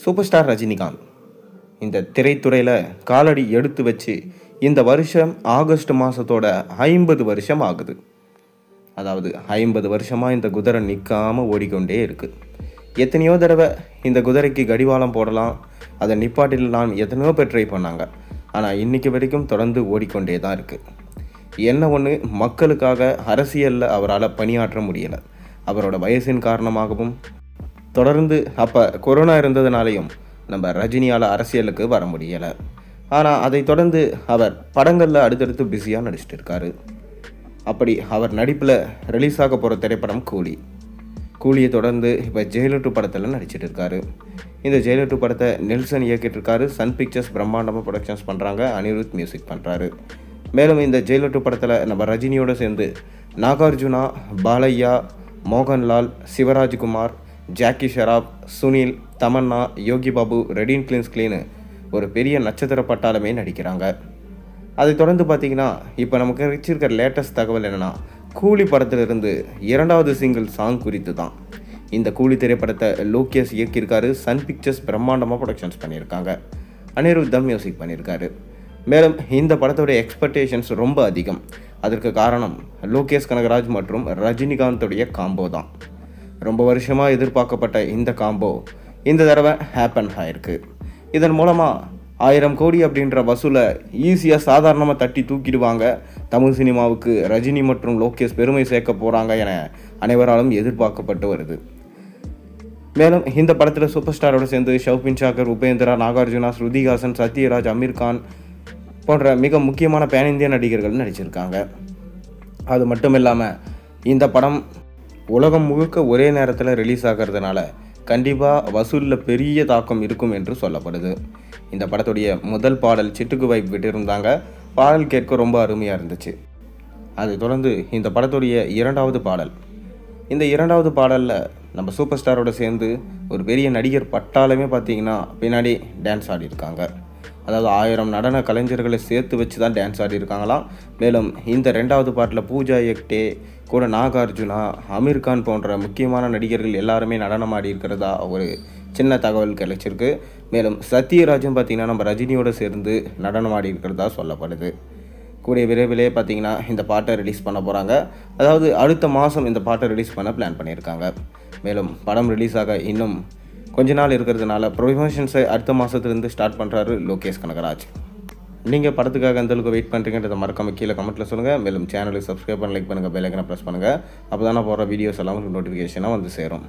Super star Rajinikanth இந்த திரைத்துறையில் காலடி எடுத்து வச்சு இந்த வருஷம் ஆகஸ்ட் மாதத்தோட 50 வருஷம் ஆகுது. அதாவது 50 வருஷமாக இந்த குதிரை நிற்காமல் ஓடிக்கொண்டே இருக்குது. எத்தனையோ தடவை இந்த குதிரைக்கு கடிவாளம் போடலாம், அதை நிப்பாட்டிடலாம், எத்தனையோ பேர் ட்ரை பண்ணாங்க. ஆனால் இன்றைக்கி வரைக்கும் தொடர்ந்து ஓடிக்கொண்டே தான் இருக்குது. என்ன ஒன்று, மக்களுக்காக அரசியலில் அவரால் பணியாற்ற முடியலை. அவரோட வயசின் காரணமாகவும் தொடர்ந்து அப்போ கொரோனா இருந்ததுனாலையும் நம்ம ரஜினியால் அரசியலுக்கு வர முடியலை. ஆனால் அதை தொடர்ந்து அவர் படங்களில் அடுத்தடுத்து பிஸியாக நடிச்சிட்டு இருக்காரு. அப்படி அவர் நடிப்பில் ரிலீஸ் ஆக போகிற திரைப்படம் கூலியை தொடர்ந்து இப்போ ஜெயிலர் 2 படத்தில் நடிச்சிட்டு இருக்காரு. இந்த ஜெயிலர் 2 படத்தை நெல்சன் இயக்கிட்டு இருக்காரு. சன் பிக்சர்ஸ் பிரம்மாண்டமாக ப்ரொடக்ஷன்ஸ் பண்ணுறாங்க. அனிருத் மியூசிக் பண்ணுறாரு. மேலும் இந்த ஜெயிலர் 2 படத்தில் நம்ம ரஜினியோடு சேர்ந்து நாகார்ஜுனா, பாலையா, மோகன்லால், சிவராஜ்குமார், ஜாக்கி ஷெராப், சுனில், தமன்னா, யோகி பாபு, ரெடின் கிளீனு ஒரு பெரிய நட்சத்திர பட்டாளமே நடிக்கிறாங்க. அதை தொடர்ந்து பார்த்தீங்கன்னா இப்போ நமக்கு வச்சிருக்கிற லேட்டஸ்ட் தகவல் என்னென்னா, கூலி படத்திலிருந்து 2வது சிங்கிள் சாங் குறித்து தான். இந்த கூலி திரைப்படத்தை லோகேஷ் இயக்கியிருக்காரு. சன் பிக்சர்ஸ் பிரம்மாண்டமாக ப்ரொடக்ஷன்ஸ் பண்ணியிருக்காங்க. அனிருத் தான் மியூசிக் பண்ணியிருக்காரு. மேலும் இந்த படத்தோடைய எக்ஸ்பெக்டேஷன்ஸ் ரொம்ப அதிகம். அதற்கு காரணம் லோகேஷ் கனகராஜ் மற்றும் ரஜினிகாந்தோடைய காம்போ தான். ரொம்ப வருஷமாக எதிர்பார்க்கப்பட்ட இந்த காம்போ இந்த தடவை ஹேப்பன் ஆயிருக்கு. இதன் மூலமாக 1000 கோடி அப்படின்ற வசூலை ஈஸியாக சாதாரணமாக தட்டி தூக்கிடுவாங்க. தமிழ் சினிமாவுக்கு ரஜினி மற்றும் லோகேஷ் பெருமை சேர்க்க போகிறாங்க என அனைவராலும் எதிர்பார்க்கப்பட்டு வருது. மேலும் இந்த படத்தில் சூப்பர் ஸ்டாரோடு சேர்ந்து ஷௌபின் ஷாக்கர், உபேந்திரா, நாகார்ஜுனா, ஸ்ருதிஹாசன், சத்யராஜ், அமீர் கான் போன்ற மிக முக்கியமான பேன் இந்திய நடிகர்கள் நடிச்சிருக்காங்க. அது மட்டும் இல்லாமல் இந்த படம் உலகம் முழுக்க ஒரே நேரத்தில் ரிலீஸ் ஆகிறதுனால கண்டிப்பாக வசூலில் பெரிய தாக்கம் இருக்கும் என்று சொல்லப்படுது. இந்த படத்துடைய முதல் பாடல் சிட்டுக்கு வைப் விட்டிருந்தாங்க. பாடல் கேட்க ரொம்ப அருமையாக இருந்துச்சு. அதை தொடர்ந்து இந்த படத்துடைய 2வது பாடல். இந்த 2வது பாடலில் நம்ம சூப்பர் ஸ்டாரோடு சேர்ந்து ஒரு பெரிய நடிகர் பட்டாளமே பார்த்திங்கன்னா பின்னாடி டான்ஸ் ஆடிருக்காங்க. அதாவது 1000 நடன கலைஞர்களை சேர்த்து வச்சு தான் டான்ஸ் ஆடிருக்காங்களாம். மேலும் இந்த 2வது பாட்டில் பூஜா ஹெக்டே கூட நாகார்ஜுனா, அமீர் கான் போன்ற முக்கியமான நடிகர்கள் எல்லாருமே நடனம் ஆடி இருக்கிறதா ஒரு சின்ன தகவல் கிடைச்சிருக்கு. மேலும் சத்யராஜும் பார்த்திங்கன்னா நம்ம ரஜினியோடு சேர்ந்து நடனம் ஆடி இருக்கிறதா சொல்லப்படுது. கூடிய விரைவிலே பார்த்திங்கன்னா இந்த பாட்டை ரிலீஸ் பண்ண போகிறாங்க. அதாவது அடுத்த மாதம் இந்த பாட்டை ரிலீஸ் பண்ண பிளான் பண்ணியிருக்காங்க. மேலும் படம் ரிலீஸ் ஆக இன்னும் கொஞ்ச நாள் இருக்கிறதுனால ப்ரொமோஷன்ஸை அடுத்த மாதத்துலேருந்து ஸ்டார்ட் பண்ணுறாரு லோகேஷ் கனகராஜ். நீங்கள் படத்துக்காக எந்தளவுக்கு வெயிட் பண்ணுறீங்கன்றதை மறக்காம கீழே கமெண்ட்டில் சொல்லுங்கள். மேலும் சேனலுக்கு சப்ஸ்கிரைப் பண்ண, லைக் பண்ணுங்கள், பெல் ஐக்கனை ப்ரெஸ் பண்ணுங்கள். அப்போ தான் நான் போடுற வீடியோஸ் எல்லாம் உங்களுக்கு நோட்டிஃபிகேஷனாக வந்து சேரும்.